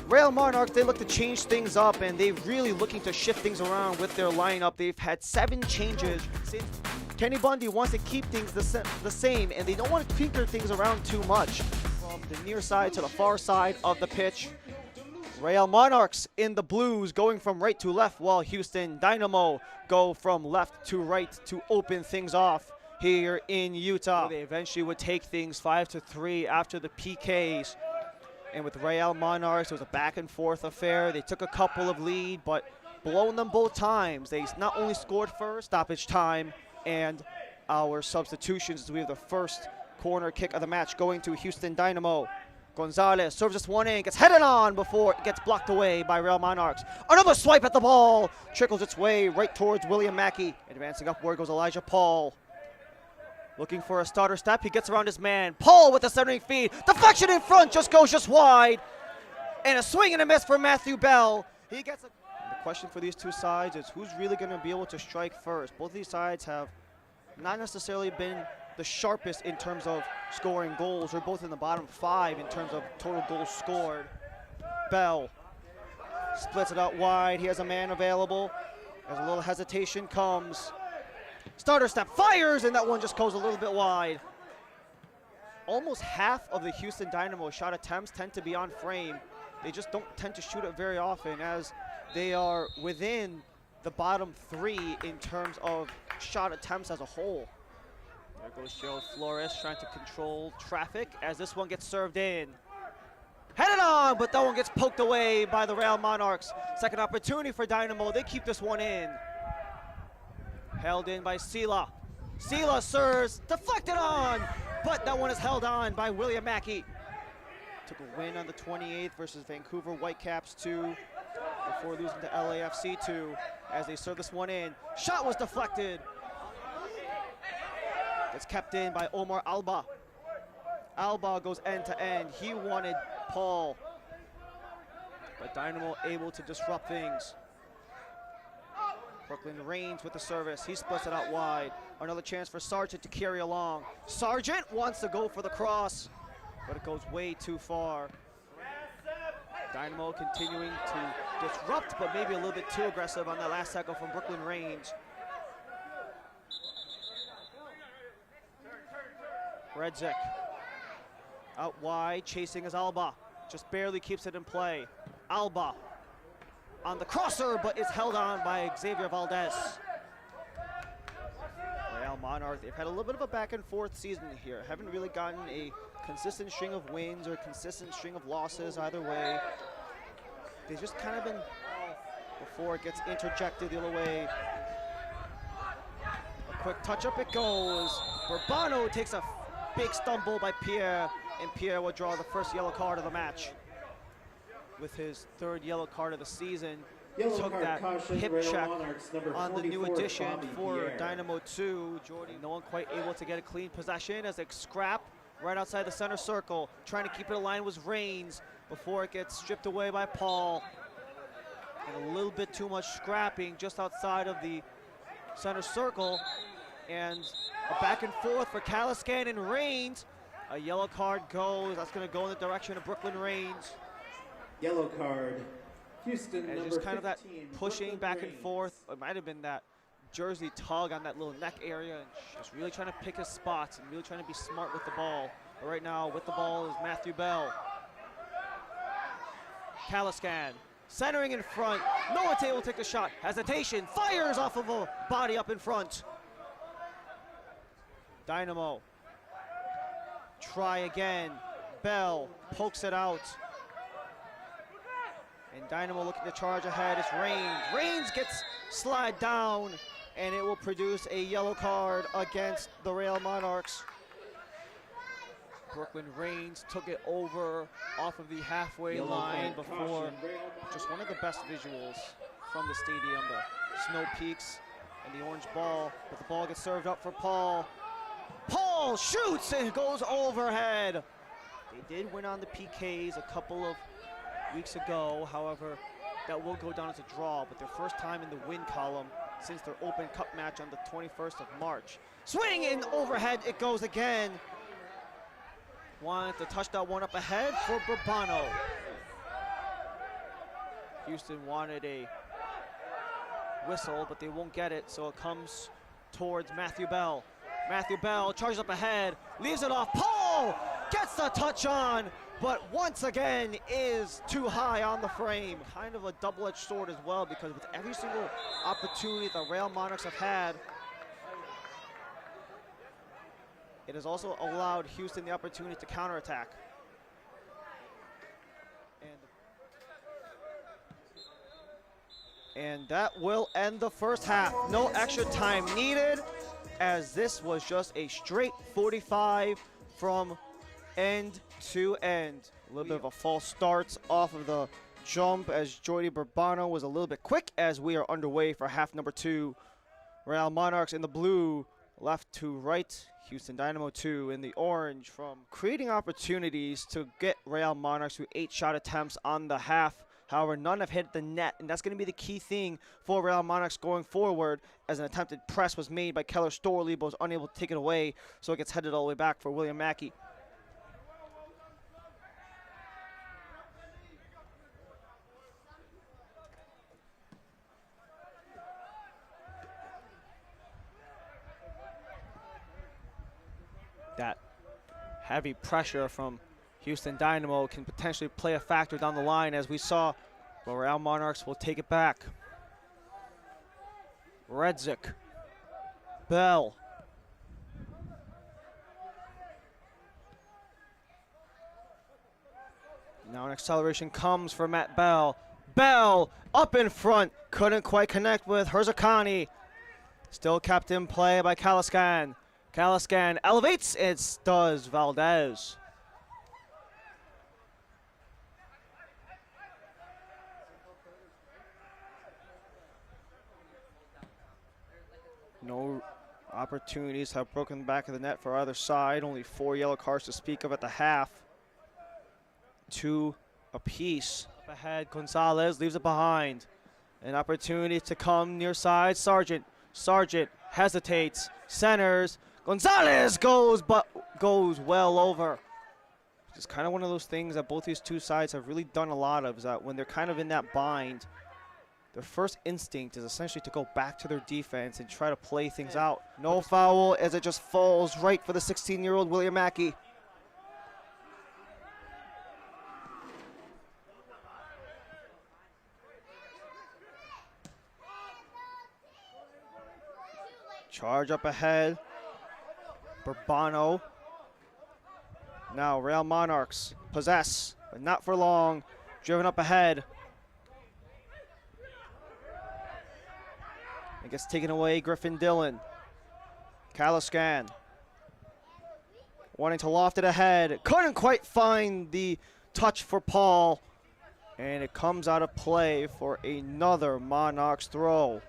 Real Monarchs, they look to change things up, and they're really looking to shift things around with their lineup. They've had 7 changes since Kenny Bundy wants to keep things the same, and they don't want to tinker things around too much. From the near side to the far side of the pitch, Real Monarchs in the blues going from right to left, while Houston Dynamo go from left to right to open things off here in Utah. They eventually would take things 5-3 after the PKs. And with Real Monarchs, it was a back and forth affair. They took a couple of lead, but blown them both times. They not only scored first stoppage time and our substitutions, as we have the first corner kick of the match going to Houston Dynamo. Gonzalez serves this one in, gets headed on before it gets blocked away by Real Monarchs. Another swipe at the ball, trickles its way right towards William Mackey. Advancing upward goes Elijah Paul. Looking for a starter step, he gets around his man. Paul with the centering feed, deflection in front, goes wide. And a swing and a miss for Matthew Bell. He gets a... The question for these two sides is who's really going to be able to strike first. Both of these sides have not necessarily been the sharpest in terms of scoring goals. They're both in the bottom 5 in terms of total goals scored. Bell splits it out wide. He has a man available. As a little hesitation comes. Starter step, fires, and that one just goes a little bit wide. Almost half of the Houston Dynamo shot attempts tend to be on frame. They just don't tend to shoot it very often, as they are within the bottom 3 in terms of shot attempts as a whole. There goes Joe Flores trying to control traffic as this one gets served in. Headed on, but that one gets poked away by the Real Monarchs. Second opportunity for Dynamo. They keep this one in. Held in by Sila. Sila serves, deflected on, but that one is held on by William Mackey. Took a win on the 28th versus Vancouver Whitecaps 2 before losing to LAFC 2 as they serve this one in. Shot was deflected. It's kept in by Omar Alba. Alba goes end to end. He wanted Paul, but Dynamo able to disrupt things. Brooklyn Reigns with the service. He splits it out wide. Another chance for Sargent to carry along. Sargent wants to go for the cross, but it goes way too far. Dynamo continuing to disrupt, but maybe a little bit too aggressive on that last tackle from Brooklyn Reigns. Redzik out wide, chasing is Alba. Just barely keeps it in play. Alba on the crosser, but is held on by Xavier Valdez. Real Monarchs, they've had a little bit of a back and forth season here. Haven't really gotten a consistent string of wins or a consistent string of losses either way. They've just kind of been before it gets interjected the other way. A quick touch up it goes. Bourbano takes a big stumble by Pierre, and Pierre will draw the first yellow card of the match. With his 3rd yellow card of the season, took that hip check on the new addition for Dynamo 2. Jordy, no one quite able to get a clean possession as they scrap right outside the center circle. Trying to keep it aligned was Reigns before it gets stripped away by Paul. And a little bit too much scrapping just outside of the center circle. And a back and forth for Caliscan and Reigns. A yellow card goes. That's going to go in the direction of Brooklyn Reigns. Yellow card, Houston, and just kind of that pushing back and forth. It might have been that jersey tug on that little neck area, and just really trying to pick his spots and really trying to be smart with the ball. But right now, with the ball is Matthew Bell. Caliscan, centering in front. No one's able to take the shot. Hesitation, fires off of a body up in front. Dynamo, try again. Bell pokes it out. And Dynamo looking to charge ahead. It's Reigns. Reigns gets slide down, and it will produce a yellow card against the Real Monarchs. Brooklyn Reigns took it over off of the halfway line before. Just one of the best visuals from the stadium, the snow peaks and the orange ball. But the ball gets served up for Paul. Paul shoots and goes overhead. They did win on the PKs a couple of weeks ago. However, that will go down as a draw, but their first time in the win column since their Open Cup match on the 21st of March. Swing in overhead, it goes again. Wanted to touch that one up ahead for Bourbano. Houston wanted a whistle, but they won't get it, so it comes towards Matthew Bell. Matthew Bell charges up ahead, leaves it off. Paul gets the touch on, but once again is too high on the frame. Kind of a double-edged sword as well, because with every single opportunity the Real Monarchs have had, it has also allowed Houston the opportunity to counterattack. And that will end the first half. No extra time needed, as this was just a straight 45 from end to end. A little bit of a false start off of the jump, as Jordi Bourbano was a little bit quick, as we are underway for half number 2. Real Monarchs in the blue, left to right. Houston Dynamo 2 in the orange, from creating opportunities to get Real Monarchs to 8 shot attempts on the half. However, none have hit the net, and that's going to be the key thing for Real Monarchs going forward, as an attempted press was made by Keller Storley, but was unable to take it away, so it gets headed all the way back for William Mackey. That heavy pressure from Houston Dynamo can potentially play a factor down the line, as we saw, but Real Monarchs will take it back. Redzik, Bell. Now an acceleration comes for Matt Bell. Bell up in front, couldn't quite connect with Herzakani. Still kept in play by Kalaskan. Kalaskan elevates, it does Valdez. No opportunities have broken the back of the net for either side. Only 4 yellow cards to speak of at the half. 2 apiece. Up ahead, Gonzalez leaves it behind. An opportunity to come near side. Sargent hesitates, centers. Gonzalez goes, but goes well over. It's kind of one of those things that both these two sides have really done a lot of, is that when they're kind of in that bind, their first instinct is essentially to go back to their defense and try to play things out. No foul, as it just falls right for the 16-year-old William Mackey. Charge up ahead. Bourbano. Now Real Monarchs possess, but not for long. Driven up ahead. It gets taken away, Griffin Dillon. Kalaskan wanting to loft it ahead. Couldn't quite find the touch for Paul. And it comes out of play for another Monarchs throw.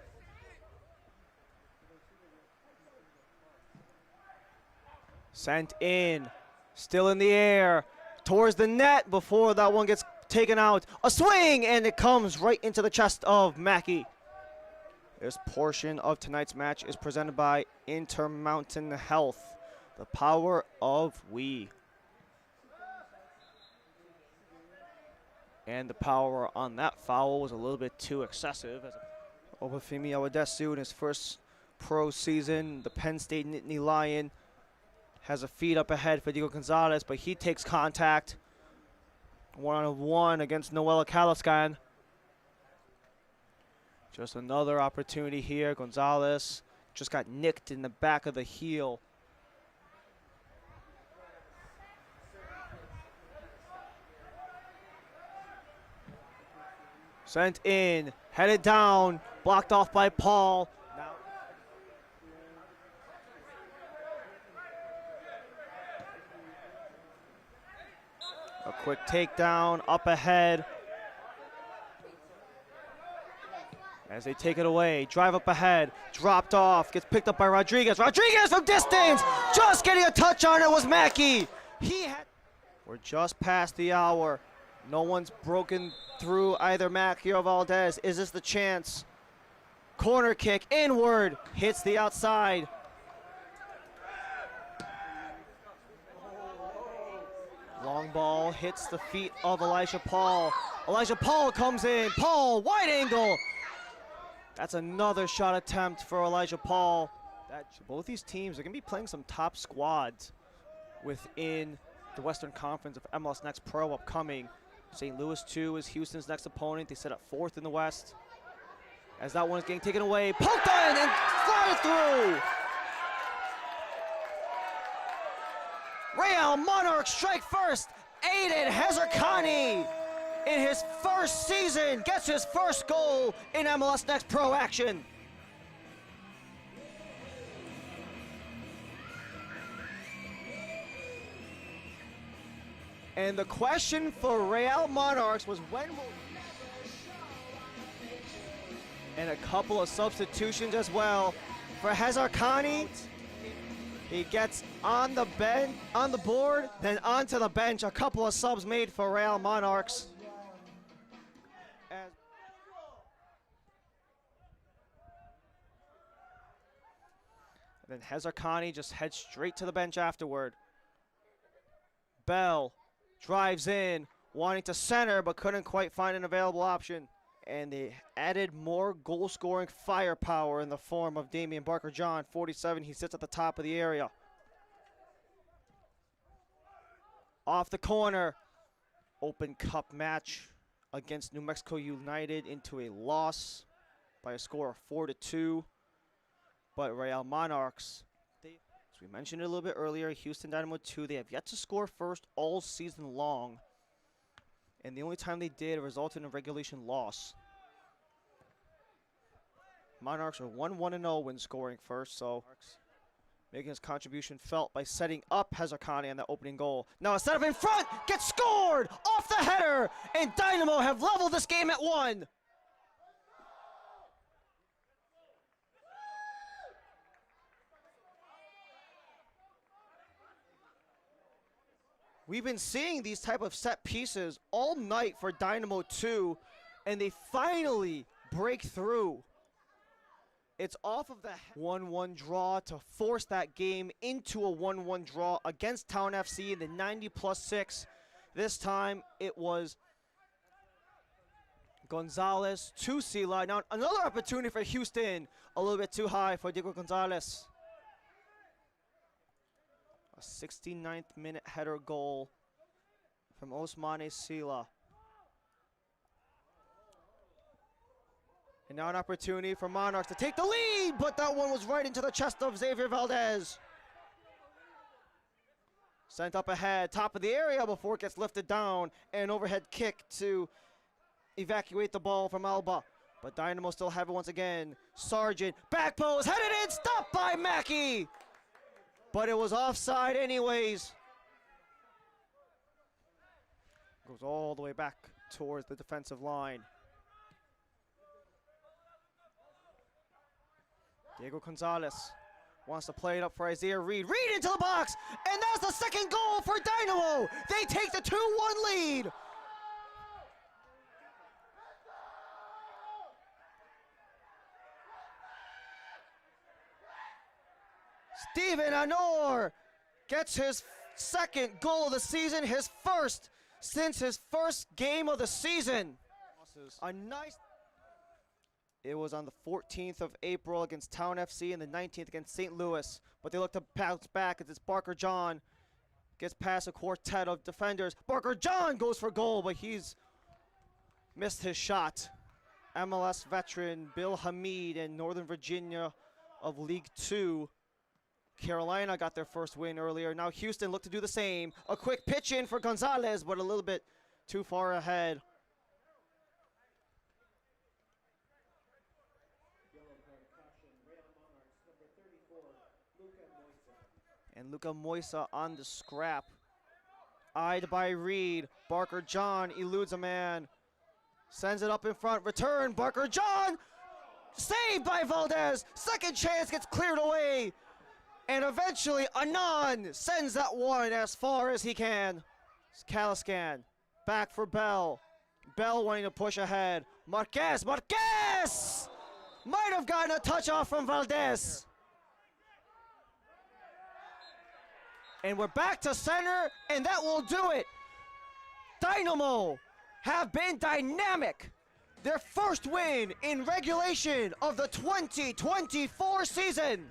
Sent in, still in the air, towards the net before that one gets taken out. A swing, and it comes right into the chest of Mackey. This portion of tonight's match is presented by Intermountain Health, the power of we. And the power on that foul was a little bit too excessive. Obafemi Awadesu in his first pro season, the Penn State Nittany Lion, has a feed up ahead for Diego Gonzalez, but he takes contact. 1-on-1 against Noella Kalaskan. Just another opportunity here. Gonzalez just got nicked in the back of the heel. Sent in, headed down, blocked off by Paul. Now a quick takedown up ahead. As they take it away, drive up ahead, dropped off, gets picked up by Rodriguez. Rodriguez from distance, just getting a touch on it was Mackey. We're just past the hour. No one's broken through either Mackey or Valdez. Is this the chance? Corner kick inward, hits the outside. Long ball hits the feet of Elijah Paul. Elijah Paul comes in. Paul, wide angle. That's another shot attempt for Elijah Paul. Both these teams are going to be playing some top squads within the Western Conference of MLS Next Pro upcoming. St. Louis 2 is Houston's next opponent. They sit at 4th in the West. As that one is getting taken away, poked in and slided through. Real Monarchs strike first. Aiden Hezarkhani in his first season gets his first goal in MLS Next Pro action. And the question for Real Monarchs was when will... And a couple of substitutions as well for Hezarkhani. He gets on the bench, on the board, then onto the bench. A couple of subs made for Real Monarchs. And then Hezarkhani just heads straight to the bench afterward. Bell drives in, wanting to center, but couldn't quite find an available option. And they added more goal-scoring firepower in the form of Damian Barker-John, 47. He sits at the top of the area. Off the corner, Open Cup match against New Mexico United into a loss by a score of 4-2. But Real Monarchs, as we mentioned it a little bit earlier, Houston Dynamo 2, they have yet to score first all season long. And the only time they did resulted in a regulation loss. Monarchs are 1-1-0 when scoring first, so making his contribution felt by setting up Hezarkhani on that opening goal. Now a setup in front, gets scored off the header, and Dynamo have leveled this game at 1. We've been seeing these type of set pieces all night for Dynamo 2, and they finally break through. It's off of the 1-1 draw to force that game into a 1-1 draw against Town FC in the 90+6. This time it was Gonzalez to Sila. Now another opportunity for Houston. A little bit too high for Diego Gonzalez. A 69th minute header goal from Osmane Sila. And now an opportunity for Monarchs to take the lead, but that one was right into the chest of Xavier Valdez. Sent up ahead, top of the area before it gets lifted down. And an overhead kick to evacuate the ball from Alba. But Dynamo still have it once again. Sargent, back post, headed in, stopped by Mackey. But it was offside anyways. Goes all the way back towards the defensive line. Diego Gonzalez wants to play it up for Isaiah Reed. Reed into the box, and that's the second goal for Dynamo. They take the 2-1 lead. Steven Anor gets his second goal of the season, his first since his first game of the season. A nice. It was on the 14th of April against Town FC and the 19th against St. Louis. But they look to bounce back as it's Barker-John gets past a quartet of defenders. Barker-John goes for goal, but he's missed his shot. MLS veteran Bill Hamid in Northern Virginia of League 2. Carolina got their first win earlier. Now Houston looked to do the same. A quick pitch in for Gonzalez, but a little bit too far ahead. And Luca Moisa on the scrap. Eyed by Reed. Barker-John eludes a man. Sends it up in front. Return. Barker-John. Saved by Valdez. Second chance gets cleared away. And eventually Anand sends that one as far as he can. It's Caliscan. Back for Bell. Bell wanting to push ahead. Marquez. Marquez! Might have gotten a touch off from Valdez. And we're back to center, and that will do it. Dynamo have been dynamic. Their first win in regulation of the 2024 season.